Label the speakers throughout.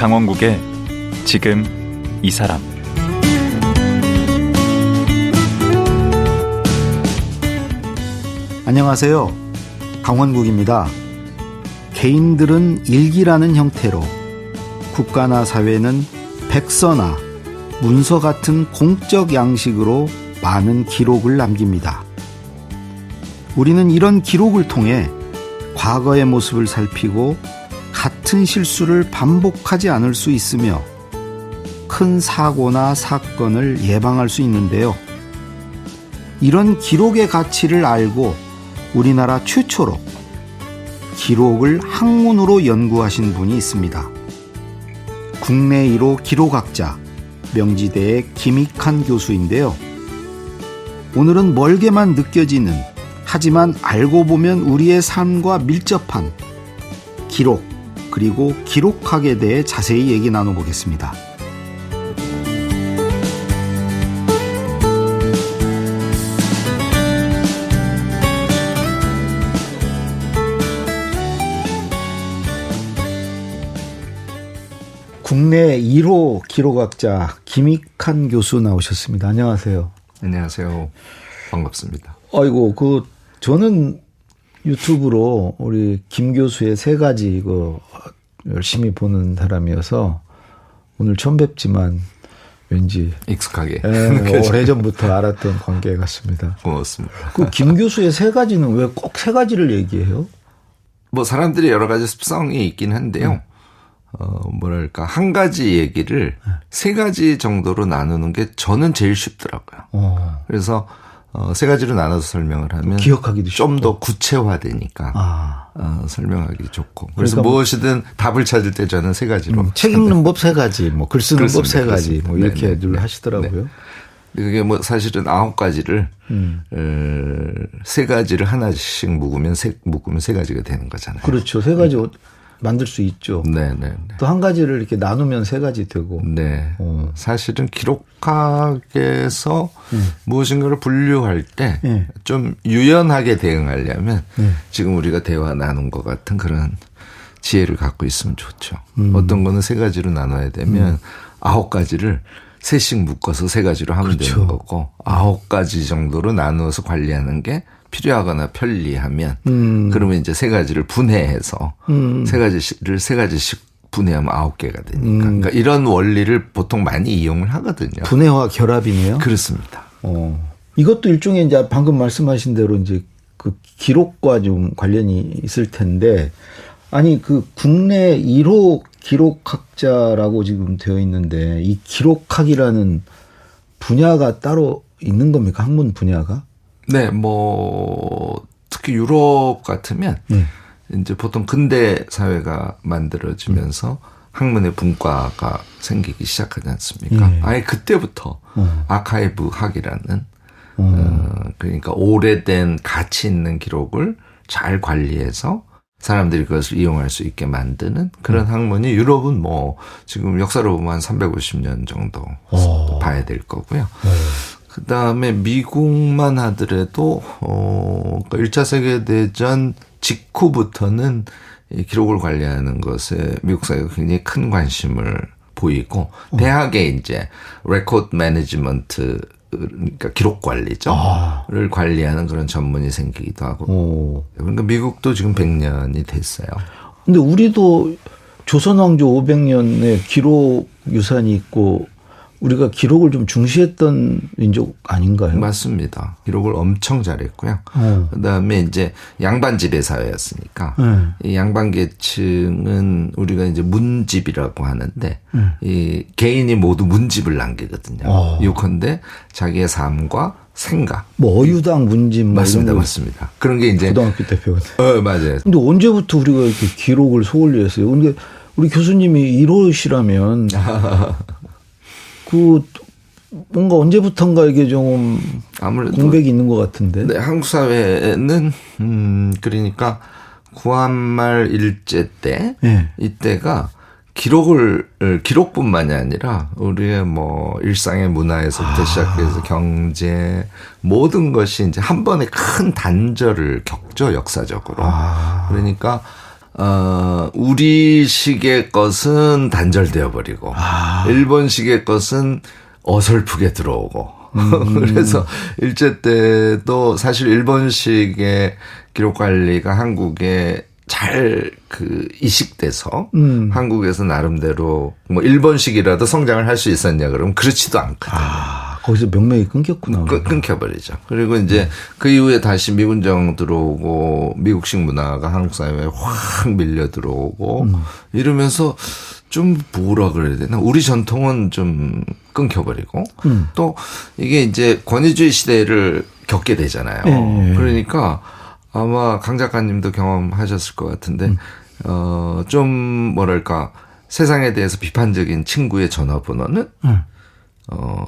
Speaker 1: 강원국의 지금 이 사람.
Speaker 2: 안녕하세요. 강원국입니다. 개인들은 일기라는 형태로, 국가나 사회는 백서나 문서 같은 공적 양식으로 많은 기록을 남깁니다. 우리는 이런 기록을 통해 과거의 모습을 살피고 같은 실수를 반복하지 않을 수 있으며 큰 사고나 사건을 예방할 수 있는데요. 이런 기록의 가치를 알고 우리나라 최초로 기록을 학문으로 연구하신 분이 있습니다. 국내 1호 기록학자 명지대의 김익환 교수인데요. 오늘은 멀게만 느껴지는, 하지만 알고 보면 우리의 삶과 밀접한 기록, 그리고 기록학에 대해 자세히 얘기 나눠보겠습니다. 국내 1호 기록학자 김익환 교수 나오셨습니다. 안녕하세요.
Speaker 3: 안녕하세요. 반갑습니다.
Speaker 2: 아이고, 저는 유튜브로 우리 김 교수의 세 가지 열심히 보는 사람이어서 오늘 처음 뵙지만 왠지
Speaker 3: 익숙하게
Speaker 2: 오래전부터 알았던 관계 같습니다.
Speaker 3: 고맙습니다.
Speaker 2: 그 김 교수의 세 가지는 왜 꼭 세 가지를 얘기해요?
Speaker 3: 뭐 사람들이 여러 가지 습성이 있긴 한데요. 뭐랄까, 한 가지 얘기를 세 가지 정도로 나누는 게 저는 제일 쉽더라고요. 그래서 세 가지로 나눠서 설명을 하면
Speaker 2: 기억하기도
Speaker 3: 좀 더 구체화되니까 설명하기 좋고. 그래서
Speaker 2: 그러니까
Speaker 3: 무엇이든 답을 찾을 때 저는 세 가지로.
Speaker 2: 책 읽는 법 세 가지, 글 쓰는 법 세 가지,
Speaker 3: 그렇습니다.
Speaker 2: 이렇게 늘 하시더라고요.
Speaker 3: 네. 그게 뭐 사실은 9가지를 세 가지를 하나씩 묶으면 세 가지가 되는 거잖아요.
Speaker 2: 그렇죠. 세 가지 만들 수 있죠.
Speaker 3: 네네.
Speaker 2: 또 한 가지를 이렇게 나누면 세 가지 되고.
Speaker 3: 네. 사실은 기록학에서 무엇인가를 분류할 때 좀 유연하게 대응하려면 지금 우리가 대화 나눈 것 같은 그런 지혜를 갖고 있으면 좋죠. 어떤 거는 세 가지로 나눠야 되면 9가지를 셋씩 묶어서 세 가지로 하면
Speaker 2: 그렇죠.
Speaker 3: 되는 거고, 9가지 정도로 나누어서 관리하는 게 필요하거나 편리하면 그러면 이제 세 가지를 분해해서 세 가지씩 분해하면 9개가 되니까. 그러니까 이런 원리를 보통 많이 이용을 하거든요.
Speaker 2: 분해와 결합이네요.
Speaker 3: 그렇습니다.
Speaker 2: 이것도 일종의 이제 방금 말씀하신 대로 이제 그 기록과 좀 관련이 있을 텐데, 아니 국내 1호 기록학자라고 지금 되어 있는데 이 기록학이라는 분야가 따로 있는 겁니까? 학문 분야가?
Speaker 3: 네, 특히 유럽 같으면 이제 보통 근대 사회가 만들어지면서 학문의 분과가 생기기 시작하지 않습니까? 아예 그때부터 아카이브 학이라는 그러니까 오래된 가치 있는 기록을 잘 관리해서 사람들이 그것을 이용할 수 있게 만드는 그런 학문이, 유럽은 지금 역사로 보면 한 350년 정도 봐야 될 거고요. 그 다음에 미국만 하더라도, 1차 세계대전 직후부터는 이 기록을 관리하는 것에 미국 사회가 굉장히 큰 관심을 보이고, 대학에 이제 레코드 매니지먼트, 그러니까 기록 관리죠. 를 관리하는 그런 전문이 생기기도 하고. 그러니까 미국도 지금 100년이 됐어요.
Speaker 2: 근데 우리도 조선왕조 500년에 기록 유산이 있고, 우리가 기록을 좀 중시했던 민족 아닌가요?
Speaker 3: 맞습니다. 기록을 엄청 잘했고요. 그다음에 이제 양반 지배 사회였으니까 이 양반 계층은 우리가 이제 문집이라고 하는데 이 개인이 모두 문집을 남기거든요. 요컨대 자기의 삶과 생각.
Speaker 2: 어유당 문집
Speaker 3: 맞습니다, 맞습니다. 그런 게 이제
Speaker 2: 고등학교 때 배웠네.
Speaker 3: 맞아요.
Speaker 2: 근데 언제부터 우리가 이렇게 기록을 소홀히 했어요? 근데 우리 교수님이 이러시라면 뭔가 언제부턴가 이게 좀 아무래도 공백이 있는 것 같은데.
Speaker 3: 네, 한국 사회는 그러니까 구한말 일제 때 이때가 기록뿐만이 아니라 우리의 일상의 문화에서부터 시작해서 경제 모든 것이 이제 한 번에 큰 단절을 겪죠, 역사적으로. 그러니까 우리식의 것은 단절되어 버리고 일본식의 것은 어설프게 들어오고 그래서 일제 때도 사실 일본식의 기록 관리가 한국에 잘 이식돼서 한국에서 나름대로 뭐 일본식이라도 성장을 할 수 있었냐 그러면 그렇지도 않거든요.
Speaker 2: 거기서 명맥이 끊겼구나.
Speaker 3: 끊겨버리죠. 그리고 이제 그 이후에 다시 미군정 들어오고 미국식 문화가 한국 사회에 확 밀려 들어오고 이러면서 좀 뭐라 그래야 되나 우리 전통은 좀 끊겨버리고 또 이게 이제 권위주의 시대를 겪게 되잖아요. 그러니까 아마 강 작가님도 경험하셨을 것 같은데 좀 뭐랄까 세상에 대해서 비판적인 친구의 전화번호는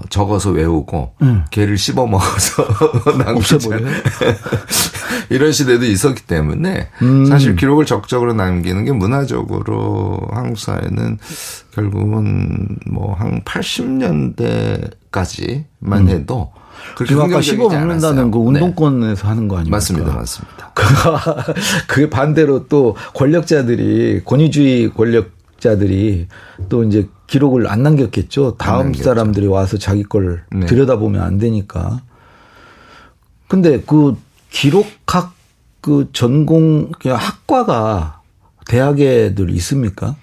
Speaker 3: 적어서 외우고 걔를 씹어먹어서 남기죠. 이런 시대도 있었기 때문에 사실 기록을 적극적으로 남기는 게 문화적으로 한국 사회는 결국은 뭐 한 80년대까지만 해도 그렇게
Speaker 2: 아까 씹어먹는다는 그 운동권에서
Speaker 3: 네.
Speaker 2: 하는 거 아닙니까?
Speaker 3: 맞습니다.
Speaker 2: 그게 반대로 또 권력자들이 권위주의 권력자들이 또 이제 기록을 안 남겼겠죠. 다음 사람들이 와서 자기 걸
Speaker 3: 네.
Speaker 2: 들여다보면 안 되니까. 근데 그 기록학 그 전공 학과가 대학에들 있습니까?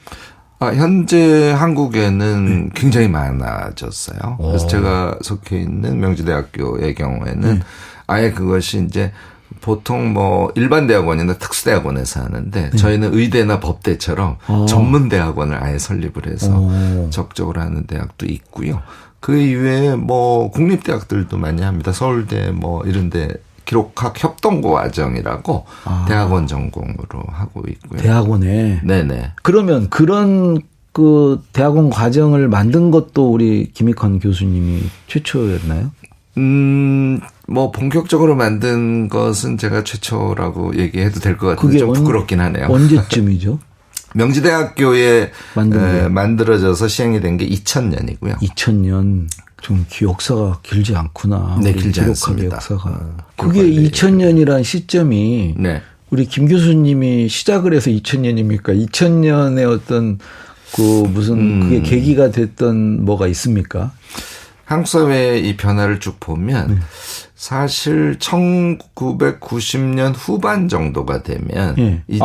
Speaker 3: 현재 한국에는 굉장히 많아졌어요. 그래서 제가 속해 있는 명지대학교의 경우에는 아예 그것이 이제 보통 뭐 일반 대학원이나 특수대학원에서 하는데 저희는 의대나 법대처럼 전문 대학원을 아예 설립을 해서 적극적으로 하는 대학도 있고요. 그 이외에 뭐 국립대학들도 많이 합니다. 서울대 뭐 이런데 기록학 협동고 과정이라고 대학원 전공으로 하고 있고요.
Speaker 2: 대학원에.
Speaker 3: 네네.
Speaker 2: 그러면 그런 그 대학원 과정을 만든 것도 우리 김익헌 교수님이 최초였나요?
Speaker 3: 뭐 본격적으로 만든 것은 제가 최초라고 얘기해도 될 것 같은데 좀 부끄럽긴 하네요.
Speaker 2: 언제쯤이죠?
Speaker 3: 명지대학교에 만들어져서 시행이 된 게 2000년이고요.
Speaker 2: 2000년. 좀 역사가 길지 않구나.
Speaker 3: 네, 길지 않습니다.
Speaker 2: 역사가. 그게 2000년이란 시점이
Speaker 3: 네.
Speaker 2: 우리 김 교수님이 시작을 해서 2000년입니까? 2000년에 어떤 그 무슨 그게 계기가 됐던 뭐가 있습니까?
Speaker 3: 한국 사회의 이 변화를 쭉 보면 사실 1990년 후반 정도가 되면 이제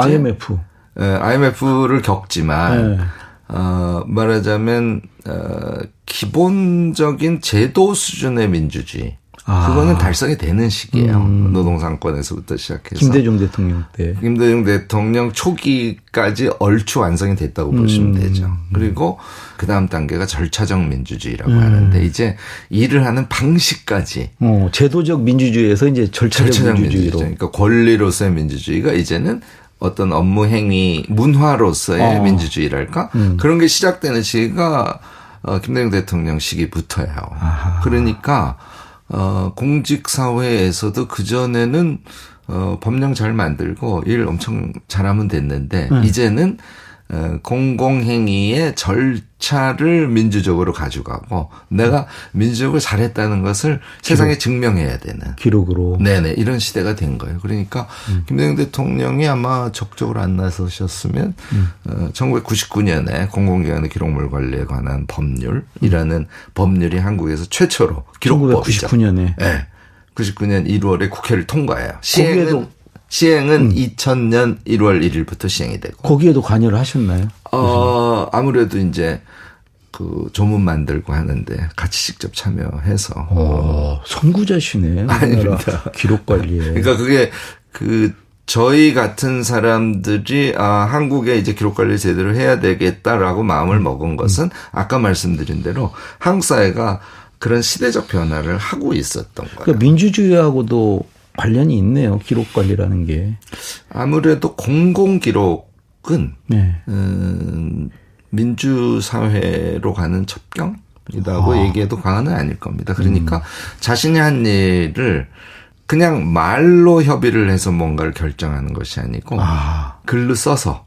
Speaker 3: IMF를 겪지만 말하자면 기본적인 제도 수준의 민주주의 그거는 달성이 되는 시기예요. 노동상권에서부터 시작해서
Speaker 2: 김대중 대통령 때.
Speaker 3: 김대중 대통령 초기까지 얼추 완성이 됐다고 보시면 되죠. 그리고 그 다음 단계가 절차적 민주주의라고 하는데 이제 일을 하는 방식까지.
Speaker 2: 제도적 민주주의에서 이제 절차적 민주주의로.
Speaker 3: 그러니까 권리로서의 민주주의가 이제는 어떤 업무 행위 문화로서의 민주주의랄까 그런 게 시작되는 시기가 김대중 대통령 시기부터예요. 그러니까 공직사회에서도 그전에는 법령 잘 만들고 일 엄청 잘하면 됐는데 이제는 공공행위의 절차를 민주적으로 가져가고 내가 민주적으로 잘했다는 것을 세상에 증명해야 되는.
Speaker 2: 기록으로.
Speaker 3: 네네. 이런 시대가 된 거예요. 그러니까 김대중 대통령이 아마 적극적으로 안 나서셨으면 1999년에 공공기관의 기록물 관리에 관한 법률이라는 법률이 한국에서 최초로 기록법이죠.
Speaker 2: 1999년에.
Speaker 3: 네. 99년 1월에 국회를 통과해요. 시행은 2000년 1월 1일부터 시행이 되고.
Speaker 2: 거기에도 관여를 하셨나요?
Speaker 3: 아무래도 이제 그 조문 만들고 하는데 같이 직접 참여해서.
Speaker 2: 선구자시네.
Speaker 3: 아닙니다.
Speaker 2: 기록 관리에.
Speaker 3: 그러니까 그게 저희 같은 사람들이 한국에 이제 기록 관리 제대로 해야 되겠다라고 마음을 먹은 것은 아까 말씀드린 대로 한국 사회가 그런 시대적 변화를 하고 있었던 거예요.
Speaker 2: 그러니까 민주주의하고도 관련이 있네요. 기록 관리라는 게.
Speaker 3: 아무래도 공공기록은 민주사회로 가는 첩경이라고 얘기해도 과언은 아닐 겁니다. 그러니까 자신이 한 일을 그냥 말로 협의를 해서 뭔가를 결정하는 것이 아니고 글로 써서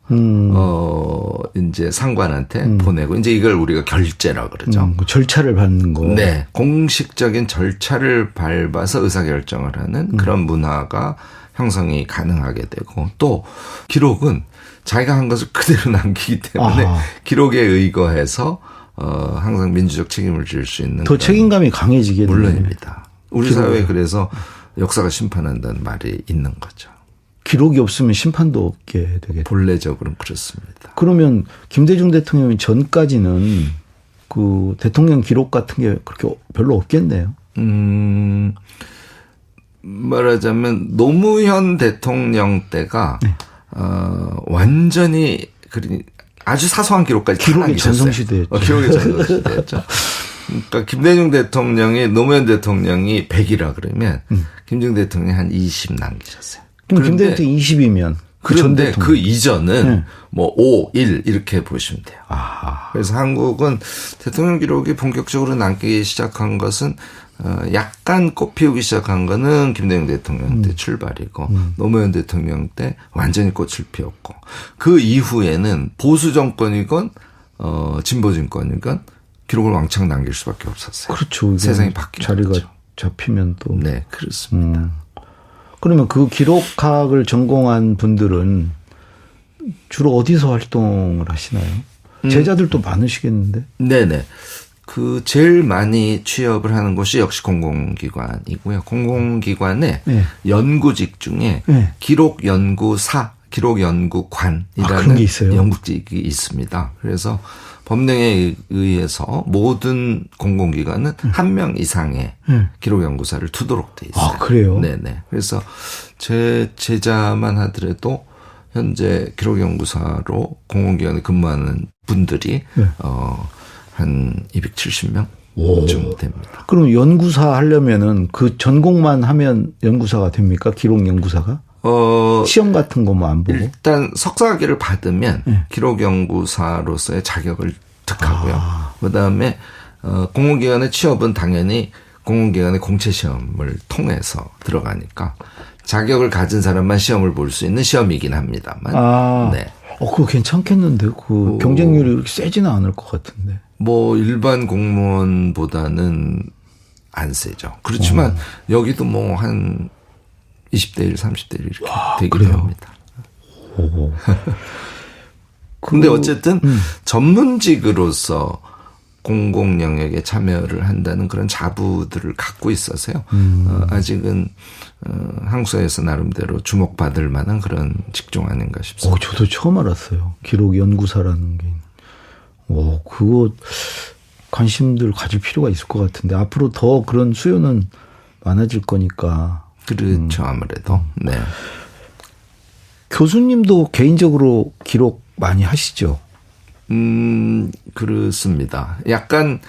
Speaker 3: 이제 상관한테 보내고 이제 이걸 우리가 결재라 그러죠.
Speaker 2: 절차를 밟는 거.
Speaker 3: 네, 공식적인 절차를 밟아서 의사결정을 하는 그런 문화가 형성이 가능하게 되고 또 기록은 자기가 한 것을 그대로 남기기 때문에 기록에 의거해서 항상 민주적 책임을 질 수 있는
Speaker 2: 더 책임감이 강해지게
Speaker 3: 물론입니다. 우리 사회에 그래서 역사가 심판한다는 말이 있는 거죠.
Speaker 2: 기록이 없으면 심판도 없게 되겠죠.
Speaker 3: 본래적으로는 그렇습니다.
Speaker 2: 그러면 김대중 대통령이 전까지는 그 대통령 기록 같은 게 그렇게 별로 없겠네요.
Speaker 3: 말하자면 노무현 대통령 때가 네. 완전히 아주 사소한 기록까지
Speaker 2: 기록의 전성시대였죠.
Speaker 3: 기록의 전성시대였죠. 그러니까 김대중 대통령이 노무현 대통령이 100이라 그러면 김대중 대통령이 한 20 남기셨어요.
Speaker 2: 그럼 김대중 때 20이면
Speaker 3: 그런데 그 이전은 뭐 5, 1 이렇게 보시면 돼요. 그래서 한국은 대통령 기록이 본격적으로 남기 시작한 것은 약간 꽃피우기 시작한 거는 김대중 대통령 때 출발이고 노무현 대통령 때 완전히 꽃을 피웠고 그 이후에는 보수 정권이건 진보 정권이건 기록을 왕창 남길 수밖에 없었어요.
Speaker 2: 그렇죠.
Speaker 3: 세상이 바뀌는
Speaker 2: 자리가
Speaker 3: 거죠.
Speaker 2: 잡히면 또.
Speaker 3: 네, 그렇습니다.
Speaker 2: 그러면 그 기록학을 전공한 분들은 주로 어디서 활동을 하시나요? 제자들도 많으시겠는데?
Speaker 3: 네네. 그 제일 많이 취업을 하는 곳이 역시 공공기관이고요. 공공기관의 네. 연구직 중에 네. 기록연구사, 기록연구관이라는 연구직이 있습니다. 그래서 법령에 의해서 모든 공공기관은 한 명 이상의 기록연구사를 두도록 돼 있어요.
Speaker 2: 아, 그래요?
Speaker 3: 네네. 그래서 제 제자만 하더라도 현재 기록연구사로 공공기관에 근무하는 분들이 한 270명쯤 됩니다.
Speaker 2: 그럼 연구사 하려면은 그 전공만 하면 연구사가 됩니까? 기록연구사가? 시험 같은 거 뭐 안 보고?
Speaker 3: 일단 석사학위를 받으면 기록연구사로서의 자격을 득하고요. 그다음에 공공기관의 취업은 당연히 공공기관의 공채시험을 통해서 들어가니까 자격을 가진 사람만 시험을 볼 수 있는 시험이긴 합니다만. 네.
Speaker 2: 그거 괜찮겠는데? 그 경쟁률이 그렇게 세지는 않을 것 같은데.
Speaker 3: 뭐 일반 공무원보다는 안 세죠. 그렇지만 여기도 뭐 한 20대 1, 30대 1 이렇게 되기도 합니다. 근데 어쨌든 전문직으로서 공공 영역에 참여를 한다는 그런 자부들을 갖고 있어서요. 아직은 한국사회에서 나름대로 주목받을 만한 그런 직종 아닌가 싶습니다.
Speaker 2: 저도 처음 알았어요. 기록연구사라는 게. 그거 관심들 가질 필요가 있을 것 같은데 앞으로 더 그런 수요는 많아질 거니까.
Speaker 3: 그렇죠. 아무래도. 네.
Speaker 2: 교수님도 개인적으로 기록 많이 하시죠?
Speaker 3: 그렇습니다. 약간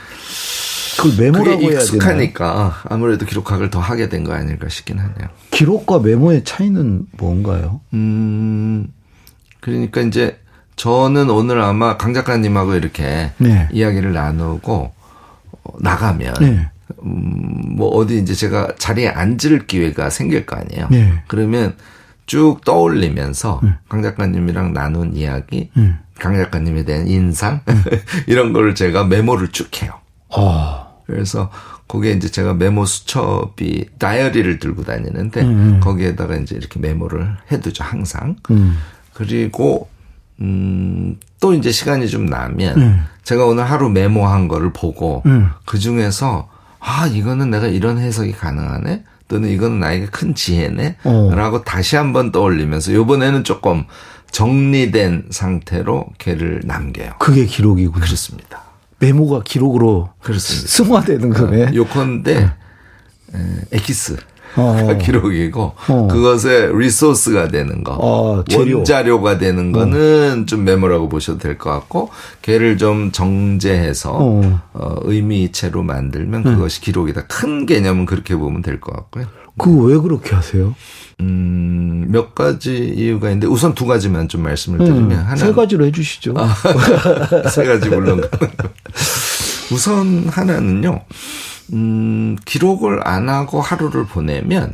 Speaker 2: 그걸 메모라고 해야 되나요?
Speaker 3: 익숙하니까 아무래도 기록학을 더 하게 된 거 아닐까 싶긴 하네요.
Speaker 2: 기록과 메모의 차이는 뭔가요?
Speaker 3: 그러니까 이제 저는 오늘 아마 강 작가님하고 이렇게 네. 이야기를 나누고 나가면 네. 뭐 어디 이제 제가 자리에 앉을 기회가 생길 거 아니에요. 네. 그러면 쭉 떠올리면서 강 작가님이랑 나눈 이야기, 강 작가님에 대한 인상 이런 거를 제가 메모를 쭉 해요. 그래서 거기에 이제 제가 메모 수첩이 다이어리를 들고 다니는데 거기에다가 이제 이렇게 메모를 해두죠 항상. 그리고 또 이제 시간이 좀 나면 제가 오늘 하루 메모한 거를 보고 그 중에서 이거는 내가 이런 해석이 가능하네. 또는 이거는 나에게 큰 지혜네. 라고 다시 한번 떠올리면서 이번에는 조금 정리된 상태로 걔를 남겨요.
Speaker 2: 그게 기록이군요.
Speaker 3: 그렇습니다.
Speaker 2: 메모가 기록으로
Speaker 3: 그렇습니다.
Speaker 2: 승화되는 거네.
Speaker 3: 요컨대 엑기스. 기록이고 그것의 리소스가 되는 거 원자료가 되는 거는 좀 메모라고 보셔도 될 것 같고 걔를 좀 정제해서 의미체로 만들면 그것이 기록이다. 큰 개념은 그렇게 보면 될 것 같고요.
Speaker 2: 그거 왜 그렇게 하세요?
Speaker 3: 몇 가지 이유가 있는데 우선 두 가지만 좀 말씀을 드리면 하나
Speaker 2: 세 가지로 해주시죠.
Speaker 3: 세 가지 물론 우선 하나는요. 기록을 안 하고 하루를 보내면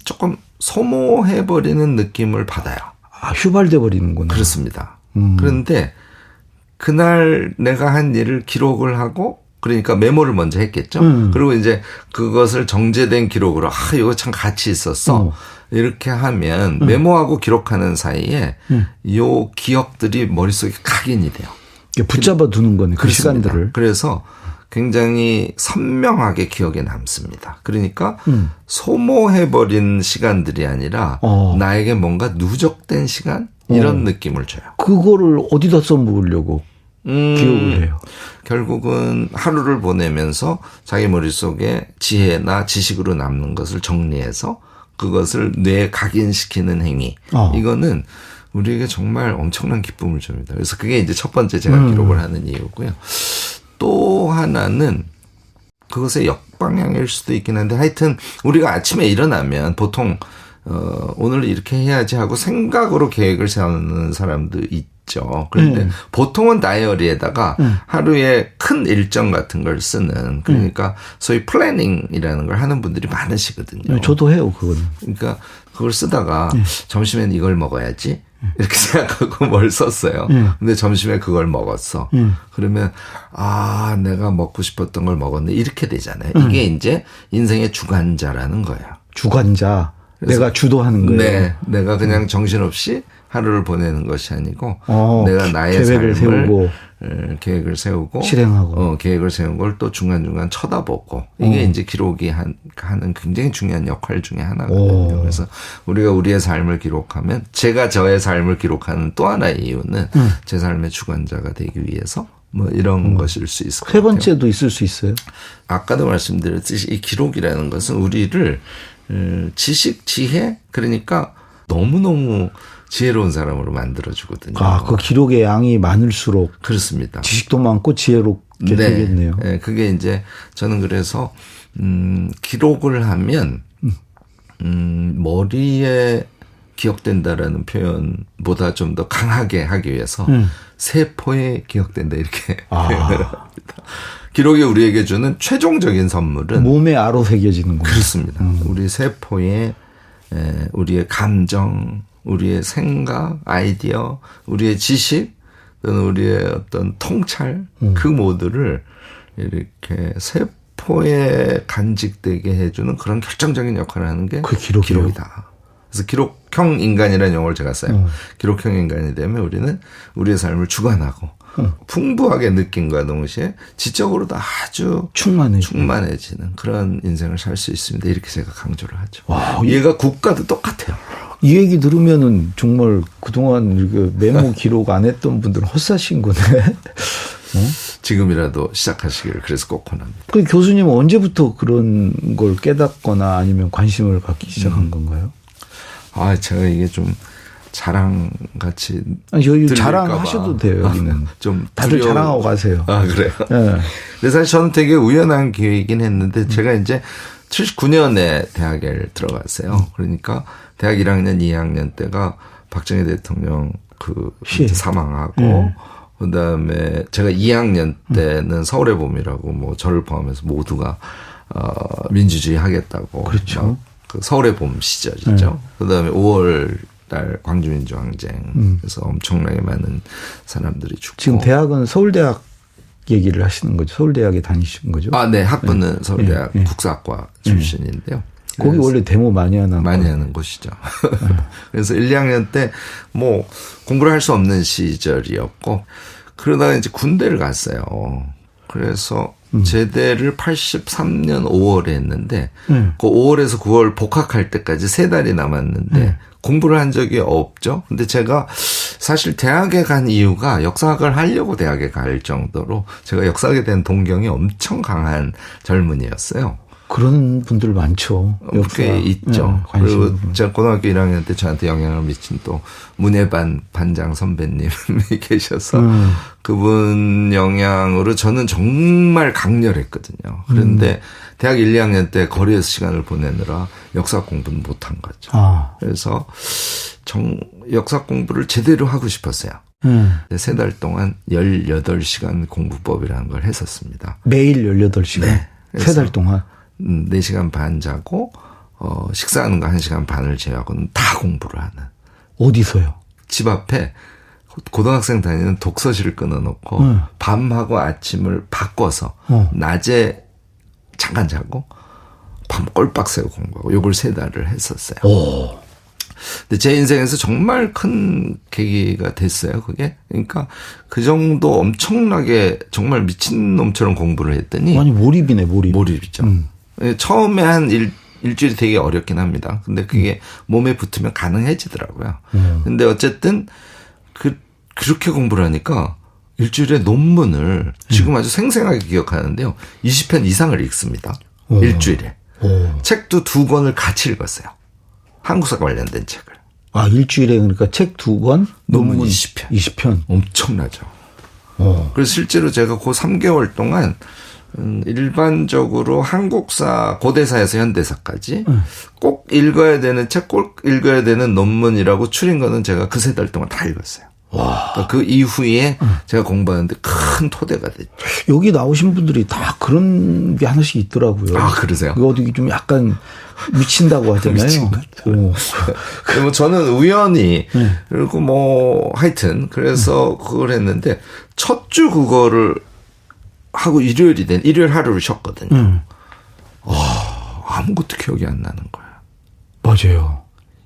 Speaker 3: 조금 소모해버리는 느낌을 받아요.
Speaker 2: 휴발돼 버리는구나.
Speaker 3: 그렇습니다. 그런데 그날 내가 한 일을 기록을 하고 그러니까 메모를 먼저 했겠죠. 그리고 이제 그것을 정제된 기록으로 이거 참 가치 있었어. 이렇게 하면 메모하고 기록하는 사이에 요 기억들이 머릿속에 각인이 돼요.
Speaker 2: 붙잡아 두는 거네. 그
Speaker 3: 그렇습니다.
Speaker 2: 시간들을.
Speaker 3: 그래서 굉장히 선명하게 기억에 남습니다. 그러니까 소모해버린 시간들이 아니라 나에게 뭔가 누적된 시간? 이런 느낌을 줘요.
Speaker 2: 그거를 어디다 써먹으려고 기억을 해요?
Speaker 3: 결국은 하루를 보내면서 자기 머릿속에 지혜나 지식으로 남는 것을 정리해서 그것을 뇌에 각인시키는 행위. 이거는 우리에게 정말 엄청난 기쁨을 줍니다. 그래서 그게 이제 첫 번째 제가 기록을 하는 이유고요. 또 하나는 그것의 역방향일 수도 있긴 한데 하여튼 우리가 아침에 일어나면 보통 오늘 이렇게 해야지 하고 생각으로 계획을 세우는 사람도 있죠. 그런데 보통은 다이어리에다가 하루에 큰 일정 같은 걸 쓰는 그러니까 소위 플래닝이라는 걸 하는 분들이 많으시거든요.
Speaker 2: 저도 해요, 그거는.
Speaker 3: 그러니까 그걸 쓰다가 점심엔 이걸 먹어야지. 이렇게 생각하고 뭘 썼어요. 근데 점심에 그걸 먹었어. 그러면 내가 먹고 싶었던 걸 먹었네. 이렇게 되잖아요. 이게 이제 인생의 주관자라는 거예요.
Speaker 2: 주관자. 내가 주도하는 거예요.
Speaker 3: 네. 내가 그냥 정신없이 하루를 보내는 것이 아니고 내가 나의
Speaker 2: 계획을 세우고
Speaker 3: 계획을 세우고
Speaker 2: 실행하고
Speaker 3: 계획을 세운 걸 또 중간중간 쳐다보고 이게 이제 기록이 하는 굉장히 중요한 역할 중에 하나거든요. 그래서 우리가 우리의 삶을 기록하면 제가 저의 삶을 기록하는 또 하나의 이유는 제 삶의 주관자가 되기 위해서 뭐 이런 것일 수 있을 것 같아요.
Speaker 2: 세 번째도 있을 수 있어요.
Speaker 3: 아까도 말씀드렸듯이 이 기록이라는 것은 우리를 지식, 지혜 그러니까 너무너무 지혜로운 사람으로 만들어주거든요.
Speaker 2: 그 기록의 양이 많을수록
Speaker 3: 그렇습니다.
Speaker 2: 지식도 많고 지혜롭게 되겠네요.
Speaker 3: 네, 그게 이제 저는 그래서 기록을 하면 머리에 기억된다라는 표현보다 좀 더 강하게 하기 위해서 세포에 기억된다 이렇게 표현을 합니다. 기록이 우리에게 주는 최종적인 선물은
Speaker 2: 몸에 아로 새겨지는군요.
Speaker 3: 그렇습니다. 우리 세포에 우리의 감정, 우리의 생각, 아이디어, 우리의 지식, 또는 우리의 어떤 통찰 그 모두를 이렇게 세포에 간직되게 해주는 그런 결정적인 역할을 하는 게 기록이다. 그래서 기록형 인간이라는 용어를 제가 써요. 기록형 인간이 되면 우리는 우리의 삶을 주관하고 풍부하게 느낌과 동시에 지적으로도 아주 충만해지는 그런 인생을 살 수 있습니다. 이렇게 제가 강조를 하죠. 얘가 국가도 똑같아요.
Speaker 2: 이 얘기 들으면은 정말 그동안 메모 기록 안 했던 분들은 헛사신 거네.
Speaker 3: 지금이라도 시작하시기를 그래서 꼭 권합니다.
Speaker 2: 그 교수님은 언제부터 그런 걸 깨닫거나 아니면 관심을 갖기 시작한 건가요?
Speaker 3: 제가 이게 좀 자랑같이
Speaker 2: 여기 자랑하셔도 돼요. 여기는
Speaker 3: 좀
Speaker 2: 다들 자랑하고 가세요.
Speaker 3: 그래요?
Speaker 2: 네.
Speaker 3: 근데 사실 저는 되게 우연한 기회이긴 했는데 제가 이제 79년에 대학에 들어갔어요. 그러니까 대학 1학년, 2학년 때가 박정희 대통령 사망하고 그다음에 제가 2학년 때는 서울의 봄이라고 뭐 저를 포함해서 모두가 민주주의 하겠다고
Speaker 2: 그렇죠.
Speaker 3: 그 서울의 봄 시절이죠. 그다음에 5월 달 광주민주항쟁 그래서 엄청나게 많은 사람들이 죽고
Speaker 2: 지금 대학은 서울대학 얘기를 하시는 거죠? 서울대학에 다니신 거죠?
Speaker 3: 네. 학부는 서울대학 국사학과 출신인데요.
Speaker 2: 거기 원래 데모 많이 하는
Speaker 3: 곳이죠. 그래서 1, 2학년 때 뭐 공부를 할 수 없는 시절이었고 그러다가 이제 군대를 갔어요. 그래서 제대를 83년 5월에 했는데 그 5월에서 9월 복학할 때까지 3달이 남았는데 공부를 한 적이 없죠. 근데 제가 사실 대학에 간 이유가 역사학을 하려고 대학에 갈 정도로 제가 역사학에 대한 동경이 엄청 강한 젊은이였어요.
Speaker 2: 그런 분들 많죠.
Speaker 3: 꽤 있죠. 그리고 제가 고등학교 1학년 때 저한테 영향을 미친 또 문예반 반장 선배님이 계셔서 그분 영향으로 저는 정말 강렬했거든요. 그런데 대학 1, 2학년 때 거리에서 시간을 보내느라 역사 공부는 못한 거죠. 그래서 역사 공부를 제대로 하고 싶었어요. 3달 동안 18시간 공부법이라는 걸 했었습니다.
Speaker 2: 매일 18시간?
Speaker 3: 네.
Speaker 2: 3달 동안?
Speaker 3: 4시간 반 자고 식사하는 거 1시간 반을 제외하고는 다 공부를 하는.
Speaker 2: 어디서요?
Speaker 3: 집 앞에 고등학생 다니는 독서실을 끊어놓고 밤하고 아침을 바꿔서 낮에 잠깐 자고 밤 꼴박 새고 공부하고 요걸 3달을 했었어요.
Speaker 2: 오.
Speaker 3: 근데 제 인생에서 정말 큰 계기가 됐어요, 그게. 그러니까 그 정도 엄청나게 정말 미친놈처럼 공부를 했더니.
Speaker 2: 아니, 몰입이네, 몰입.
Speaker 3: 몰입이죠. 처음에 한 일주일이 되게 어렵긴 합니다. 근데 그게 몸에 붙으면 가능해지더라고요. 근데 어쨌든 그렇게 공부를 하니까 일주일에 논문을 지금 아주 생생하게 기억하는데요. 20편 이상을 읽습니다. 일주일에. 책도 2권을 같이 읽었어요. 한국사 관련된 책을.
Speaker 2: 아, 일주일에 그러니까 책 2권?
Speaker 3: 논문 20편.
Speaker 2: 20편.
Speaker 3: 엄청나죠. 그래서 실제로 제가 그 3개월 동안 일반적으로 한국사, 고대사에서 현대사까지 꼭 읽어야 되는 책, 꼭 읽어야 되는 논문이라고 추린 거는 제가 그 3달 동안 다 읽었어요.
Speaker 2: 와.
Speaker 3: 그러니까 그 이후에 제가 공부하는데 큰 토대가 됐죠.
Speaker 2: 여기 나오신 분들이 다 그런 게 하나씩 있더라고요.
Speaker 3: 아, 그러세요?
Speaker 2: 어디 좀 약간 미친다고 하잖아요.
Speaker 3: 미친 뭐 저는 우연히 그리고 뭐 하여튼 그래서 그걸 했는데 첫 주 그거를 하고 일요일 하루를 쉬었거든요. 아무것도 기억이 안 나는 거예요.
Speaker 2: 맞아요.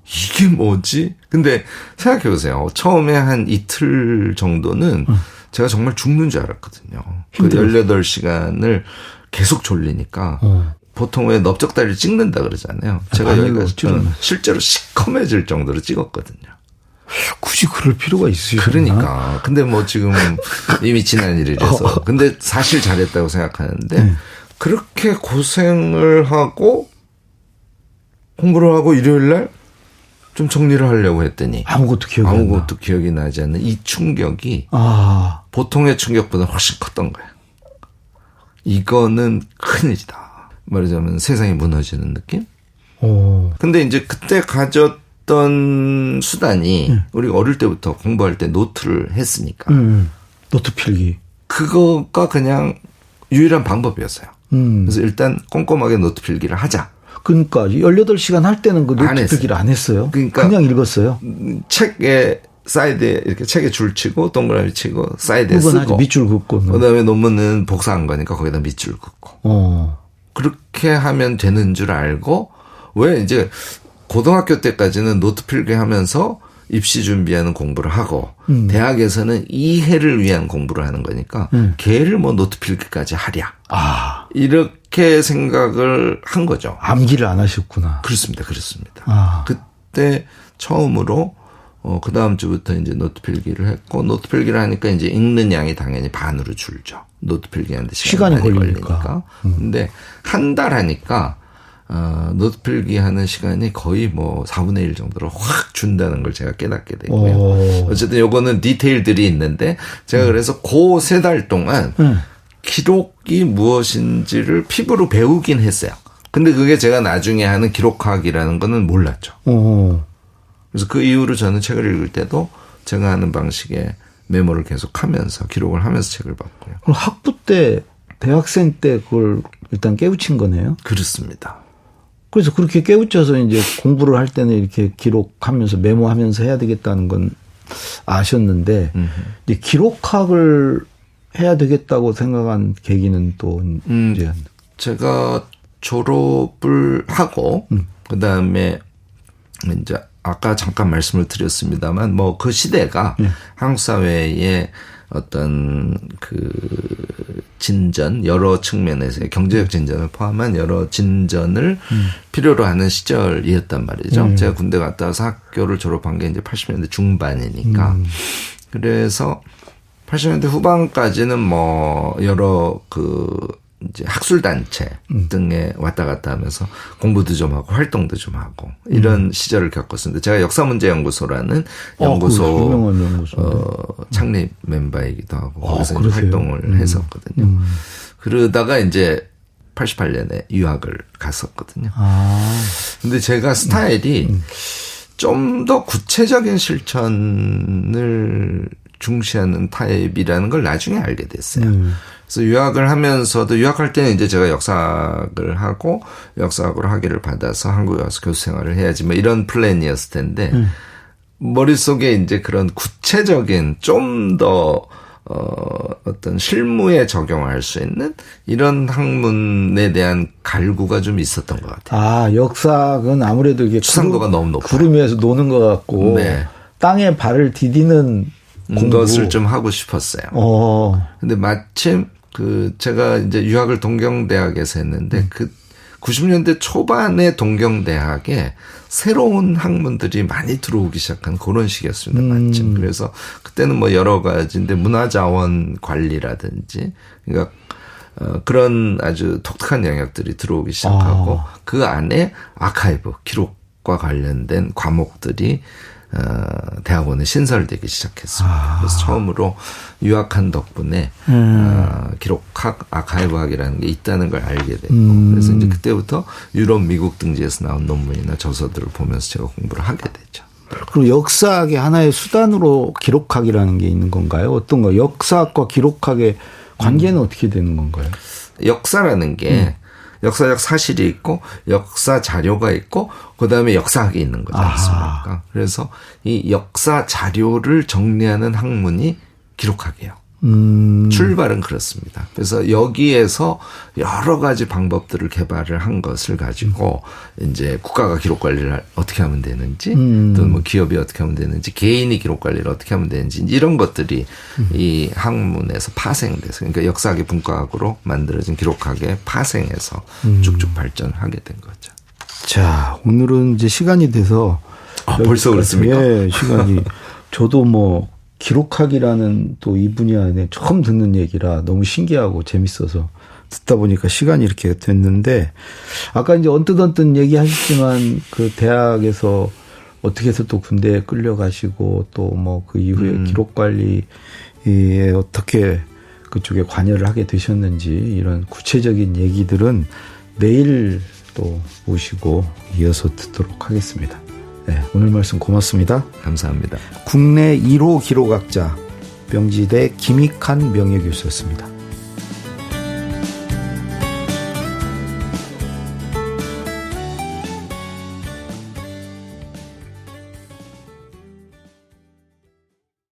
Speaker 3: 이게 뭐지? 근데 생각해보세요. 처음에 한 이틀 정도는 제가 정말 죽는 줄 알았거든요. 그 18시간을 계속 졸리니까. 보통 왜 넓적다리를 찍는다 그러잖아요. 제가 여기가 실제로 시커매질 정도로 찍었거든요.
Speaker 2: 굳이 그럴 필요가 있으시나?
Speaker 3: 그러니까. 근데 뭐 지금 이미 지난 일이라서. 근데 사실 잘했다고 생각하는데 그렇게 고생을 하고 공부를 하고 일요일 날 좀 정리를 하려고 했더니
Speaker 2: 아무것도
Speaker 3: 기억이 나지 않는 이 충격이 보통의 충격보다 훨씬 컸던 거예요. 이거는 큰일이다. 말하자면 세상이 무너지는 느낌? 근데 이제 그때 가졌던 수단이 우리가 어릴 때부터 공부할 때 노트를 했으니까.
Speaker 2: 노트 필기.
Speaker 3: 그거가 그냥 유일한 방법이었어요. 그래서 일단 꼼꼼하게 노트 필기를 하자.
Speaker 2: 그러니까 18시간 할 때는 그 노트 필기를 안 했어요. 그러니까 그냥 읽었어요.
Speaker 3: 책에 사이드에 이렇게 책에 줄 치고 동그라미 치고 사이드에 쓰고
Speaker 2: 밑줄 긋고.
Speaker 3: 그다음에 논문은 복사한 거니까 거기다 밑줄 긋고. 그렇게 하면 되는 줄 알고 왜 이제 고등학교 때까지는 노트 필기하면서 입시 준비하는 공부를 하고 대학에서는 이해를 위한 공부를 하는 거니까 걔를 뭐 노트 필기까지 하랴. 이렇게 생각을 한 거죠.
Speaker 2: 암기를 안 하셨구나.
Speaker 3: 그렇습니다. 그때 처음으로 그 다음 주부터 이제 노트 필기를 했고 노트 필기를 하니까 이제 읽는 양이 당연히 반으로 줄죠. 노트 필기하는데 시간이 걸리니까. 근데 한 달 하니까 노트 필기하는 시간이 거의 뭐 4분의 1 정도로 확 준다는 걸 제가 깨닫게 되고요. 어쨌든 요거는 디테일들이 있는데 제가 그래서 그 3달 동안 기록이 무엇인지를 피부로 배우긴 했어요. 근데 그게 제가 나중에 하는 기록학이라는 거는 몰랐죠. 그래서 그 이후로 저는 책을 읽을 때도 제가 하는 방식의 메모를 계속 하면서 기록을 하면서 책을 봤고요.
Speaker 2: 그럼 학부 때 대학생 때 그걸 일단 깨우친 거네요?
Speaker 3: 그렇습니다.
Speaker 2: 그래서 그렇게 깨우쳐서 이제 공부를 할 때는 이렇게 기록하면서 메모하면서 해야 되겠다는 건 아셨는데 이제 기록학을 해야 되겠다고 생각한 계기는 또 이제
Speaker 3: 제가 졸업을 하고 그다음에 이제 아까 잠깐 말씀을 드렸습니다만 뭐 그 시대가 한국 사회의 어떤 그 진전 여러 측면에서의 경제적 진전을 포함한 여러 진전을 필요로 하는 시절이었단 말이죠. 제가 군대 갔다 와서 학교를 졸업한 게 이제 80년대 중반이니까 그래서 80년대 후반까지는 뭐 여러 그 이제 학술단체 등에 왔다 갔다 하면서 공부도 좀 하고 활동도 좀 하고 이런 시절을 겪었었는데 제가 역사문제연구소라는 연구소 창립 멤버이기도 하고 거기서 이제 활동을 했었거든요. 그러다가 이제 88년에 유학을 갔었거든요. 근데 제가 스타일이 좀 더 구체적인 실천을 중시하는 타입이라는 걸 나중에 알게 됐어요. 그래서 유학을 하면서도 유학할 때는 이제 제가 역사학을 하고 역사학으로 학위를 받아서 한국에 와서 교수 생활을 해야지 뭐 이런 플랜이었을 텐데 머릿속에 이제 그런 구체적인 좀 더 어떤 실무에 적용할 수 있는 이런 학문에 대한 갈구가 좀 있었던 것 같아요.
Speaker 2: 아, 역사학은 아무래도 이게
Speaker 3: 추상도가 너무 높아요.
Speaker 2: 구름 위에서 노는 것 같고
Speaker 3: 네.
Speaker 2: 땅에 발을 디디는
Speaker 3: 것을 좀 하고 싶었어요. 근데 마침 제가 이제 유학을 동경대학에서 했는데 90년대 초반에 동경대학에 새로운 학문들이 많이 들어오기 시작한 그런 시기였습니다. 마침. 그래서 그때는 뭐 여러 가지인데 문화자원 관리라든지 그러니까 그런 아주 독특한 영역들이 들어오기 시작하고 그 안에 아카이브, 기록과 관련된 과목들이 대학원에 신설되기 시작했습니다. 그래서 처음으로 유학한 덕분에 기록학, 아카이브학이라는 게 있다는 걸 알게 됐고 그래서 이제 그때부터 유럽, 미국 등지에서 나온 논문이나 저서들을 보면서 제가 공부를 하게 되죠.
Speaker 2: 그럼 역사학의 하나의 수단으로 기록학이라는 게 있는 건가요? 어떤가요? 역사학과 기록학의 관계는 어떻게 되는 건가요?
Speaker 3: 역사라는 게 역사적 사실이 있고 역사 자료가 있고 그다음에 역사학이 있는 거지 않습니까? 그래서 이 역사 자료를 정리하는 학문이 기록학이에요. 출발은 그렇습니다. 그래서 여기에서 여러 가지 방법들을 개발을 한 것을 가지고 이제 국가가 기록 관리를 어떻게 하면 되는지 또 뭐 기업이 어떻게 하면 되는지 개인이 기록 관리를 어떻게 하면 되는지 이런 것들이 이 학문에서 파생돼서 그러니까 역사학의 분과학으로 만들어진 기록학의 파생해서 쭉쭉 발전하게 된 거죠.
Speaker 2: 자, 오늘은 이제 시간이 돼서
Speaker 3: 벌써 그렇습니까?
Speaker 2: 예, 시간이 저도 뭐 기록학이라는 또 이 분야에 처음 듣는 얘기라 너무 신기하고 재밌어서 듣다 보니까 시간이 이렇게 됐는데 아까 이제 언뜻 얘기하셨지만 그 대학에서 어떻게 해서 또 군대에 끌려가시고 또 뭐 그 이후에 기록 관리에 어떻게 그쪽에 관여를 하게 되셨는지 이런 구체적인 얘기들은 내일 또 모시고 이어서 듣도록 하겠습니다. 네, 오늘 말씀 고맙습니다.
Speaker 3: 감사합니다.
Speaker 2: 국내 1호 기록학자 명지대 김익환 명예교수였습니다.